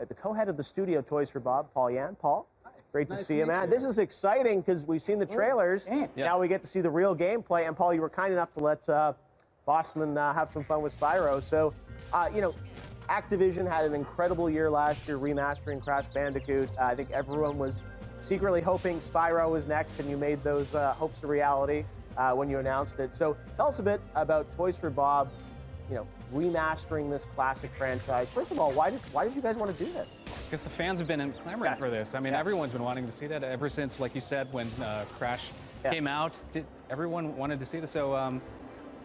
the co-head of the studio Toys for Bob, Paul Yan. Paul, great to see you, man. This is exciting because we've seen the trailers. Now we get to see the real gameplay. And Paul, you were kind enough to let Bossman have some fun with Spyro. So, you know, Activision had an incredible year last year remastering Crash Bandicoot. I think everyone was secretly hoping Spyro was next, and you made those hopes a reality when you announced it. So tell us a bit about Toys for Bob, you know, remastering this classic franchise. First of all, why did you guys want to do this? Because the fans have been clamoring for this. I mean, everyone's been wanting to see that ever since, like you said, when Crash came out. Everyone wanted to see this. So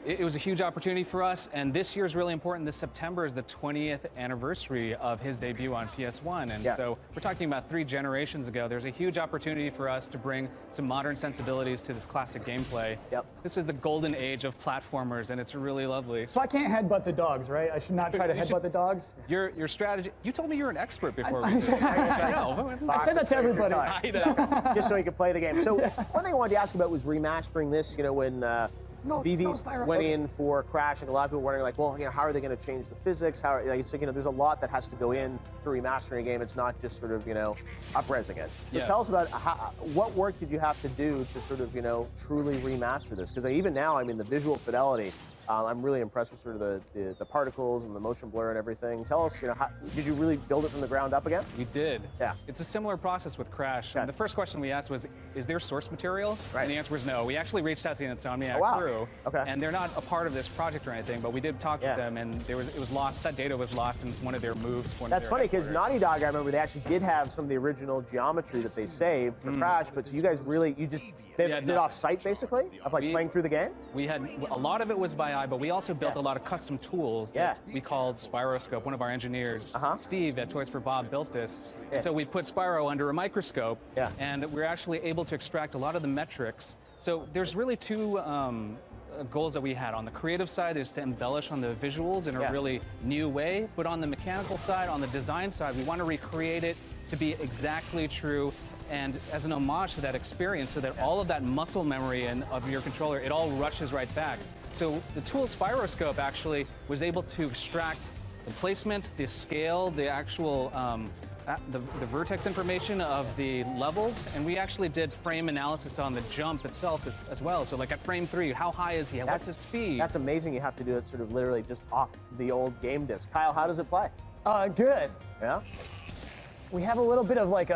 it was a huge opportunity for us, and this year is really important. This September is the 20th anniversary of his debut on PS1, and so we're talking about 3 generations ago. There's a huge opportunity for us to bring some modern sensibilities to this classic gameplay. This is the golden age of platformers, and it's really lovely. So I can't headbutt the dogs, right? I should not try to headbutt the dogs? Your strategy, you told me you're an expert before we I said that to everybody. Just so you can play the game. So one thing I wanted to ask about was remastering this, you know, when BV went in for Crash, and a lot of people were wondering, like, well, you know, how are they going to change the physics? How, like, so, you know, there's a lot that has to go in to remastering a game. It's not just sort of, you know, up-resing it. So tell us about what work did you have to do to sort of, you know, truly remaster this? Because even now, I mean, the visual fidelity, I'm really impressed with sort of the particles and the motion blur and everything. Tell us, you know, did you really build it from the ground up again? We did. Yeah. It's a similar process with Crash. The first question we asked was, is there source material? And the answer was no. We actually reached out to the Insomniac crew, and they're not a part of this project or anything, but we did talk to them, and it was lost. That data was lost in one of their moves. That's funny, because Naughty Dog, I remember they actually did have some of the original geometry that they saved for Crash, but so you guys really, you just did it off-site, basically, of like playing through the game? We had, a lot of it was by eye, but we also built a lot of custom tools that we called Spyroscope. One of our engineers, Steve at Toys for Bob, built this. So we put Spyro under a microscope, and we're actually able to extract a lot of the metrics. So there's really 2 goals that we had. On the creative side is to embellish on the visuals in a really new way, but on the mechanical side, on the design side, we want to recreate it to be exactly true and as an homage to that experience, so that all of that muscle memory of your controller, it all rushes right back. So the tool Spyroscope actually was able to extract the placement, the scale, the actual the vertex information of the levels, and we actually did frame analysis on the jump itself as well. So like at frame 3, how high is he? What's his speed? That's amazing. You have to do it sort of literally just off the old game disc. Kyle, how does it play? Good. Yeah? We have a little bit of like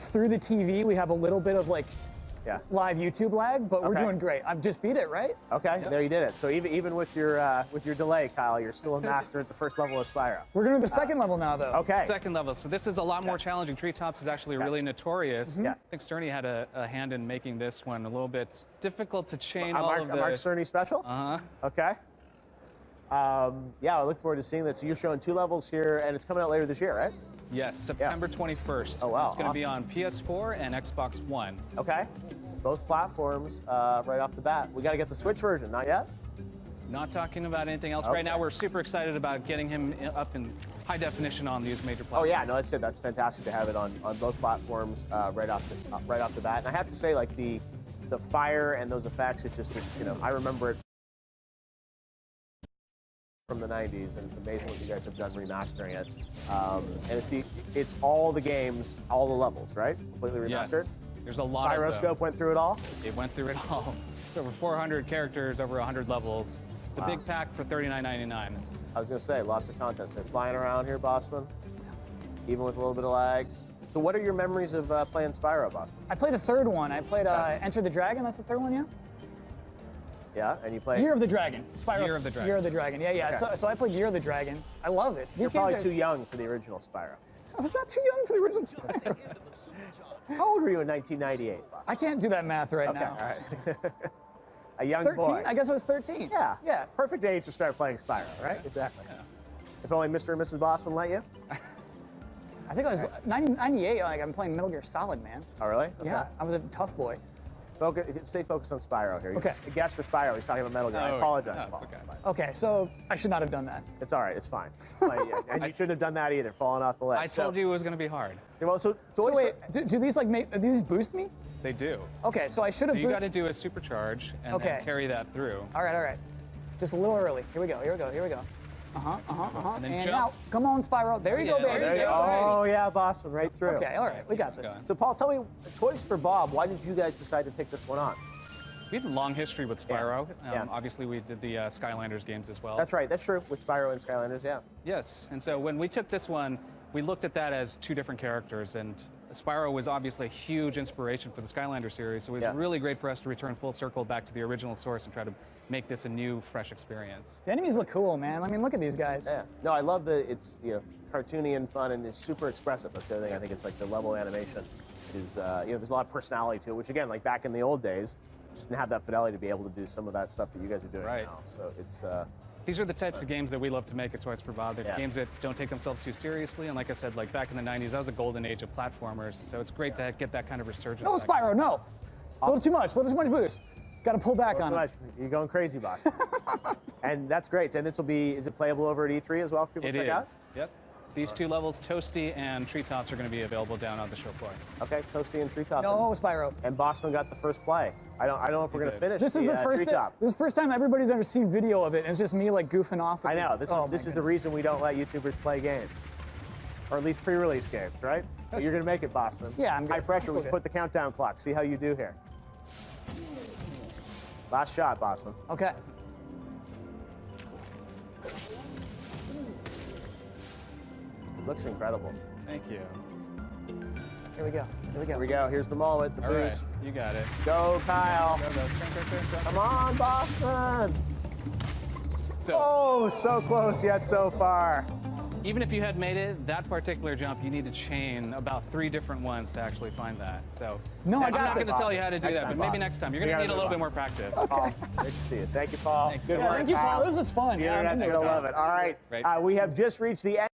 through the TV, we have a little bit of like live YouTube lag, but we're doing great. I've just beat it, right? Okay, there you did it. So even with your delay, Kyle, you're still a master at the first level of Spyro. We're gonna do the second level now, though. Okay. Second level. So this is a lot more challenging. Treetops is actually really notorious. I think Cerny had a hand in making this one a little bit difficult to chain all of the... Mark Cerny special? Okay. Yeah, I look forward to seeing that. So you're showing 2 levels here, and it's coming out later this year, right? Yes, September 21st. Oh, wow. It's going to be on PS4 and Xbox One. Okay. Both platforms right off the bat. We got to get the Switch version, not yet? Not talking about anything else right now. We're super excited about getting him up in high definition on these major platforms. Oh yeah, no, that's it. That's fantastic to have it on both platforms right off the bat. And I have to say, like the fire and those effects, it's you know, I remember it from the 90s, and it's amazing what you guys have done remastering it. And it's all the games, all the levels, right? Completely remastered? Yes. There's a lot of them. Spyroscope went through it all? It went through it all. It's over 400 characters, over 100 levels. It's a big pack for $39.99. I was going to say, lots of content. So flying around here, Bossman, even with a little bit of lag. So what are your memories of playing Spyro, Bossman? I played the 3rd one. I played Enter the Dragon. That's the 3rd one, yeah? Yeah, and you played... Year of the Dragon. Spyro. Year of the Dragon. Year of the Dragon, yeah. Okay. So I played Year of the Dragon. I love it. You're probably too young for the original Spyro. I was not too young for the original Spyro. How old were you in 1998? I can't do that math right now. All right. A young 13? boy. I guess I was 13. Yeah. Perfect age to start playing Spyro, right? Exactly. Yeah. If only Mr. and Mrs. Bossman let you. I think I was 98. Like I'm playing Metal Gear Solid, man. Oh, really? Okay. Yeah, I was a tough boy. Stay focused on Spyro here. Okay. A guess for Spyro. He's talking about Metal Gear. I apologize, no, Paul. It's okay. Okay, so I should not have done that. It's all right. It's fine. And you shouldn't have done that either, falling off the ledge. I told you it was going to be hard. Well, so wait, do these like do these boost me? They do. Okay, so I should have. So you got to do a supercharge and then carry that through. All right. Just a little early. Here we go. And then And jump. now, come on, Spyro. There you go, baby. There you go. Oh, yeah, Boston, right through. Okay, all right, we got this. So, Paul, tell me, Toys for Bob, why did you guys decide to take this one on? We have a long history with Spyro. Yeah. Obviously, we did the Skylanders games as well. That's right, that's true, with Spyro and Skylanders, yeah. Yes, and so when we took this one, we looked at that as two different characters, and Spyro was obviously a huge inspiration for the Skylander series, so it was really great for us to return full circle back to the original source and try to make this a new, fresh experience. The enemies look cool, man. I mean, look at these guys. Yeah. No, I love it's cartoony and fun, and it's super expressive. That's the other thing. I think it's like the level animation is there's a lot of personality to it, which again, like back in the old days, just didn't have that fidelity to be able to do some of that stuff that you guys are doing now. So it's these are the types of games that we love to make at Toys for Bob. They're games that don't take themselves too seriously, and like I said, like back in the 90s, that was a golden age of platformers, so it's great to get that kind of resurgence. No, Spyro, no. A little too much boost. Got to pull back on it. You're going crazy, boss. And that's great. And this will be, is it playable over at E3 as well for people to check out? Yep. These two levels, Toasty and Treetops, are going to be available down on the show floor. Okay, Toasty and Treetops. No, Spyro. And Bossman got the first play. I don't know if we're going to finish. This is the first. This is the first time everybody's ever seen video of it. And it's just me like goofing off. With I know. This is the reason we don't let YouTubers play games, or at least pre-release games, right? But you're going to make it, Bossman. Yeah, I'm good. High pressure. We good. put the countdown clock. See how you do here. Last shot, Bossman. Okay. It looks incredible. Thank you. Here we go. Here we go. Here we go. Here's the moment. The All right, boost. you got it. Go, Kyle. Go, go. Turn. Come on, Bossman. So, Oh, so close yet so far. even if you had made it, that particular jump, you need to chain about 3 different ones to actually find that. So No, I I'm got not going this. to tell you how to do Next that, time, but maybe Bob. next time. You're going to We need a gotta little do bit more practice. Paul, great to see you. Thank you, Paul. Thanks. Good Yeah, work, Thank you, Paul. This was fun. The Yeah, internet's I'm going to into it. love it. All right. Right. We have just reached the end.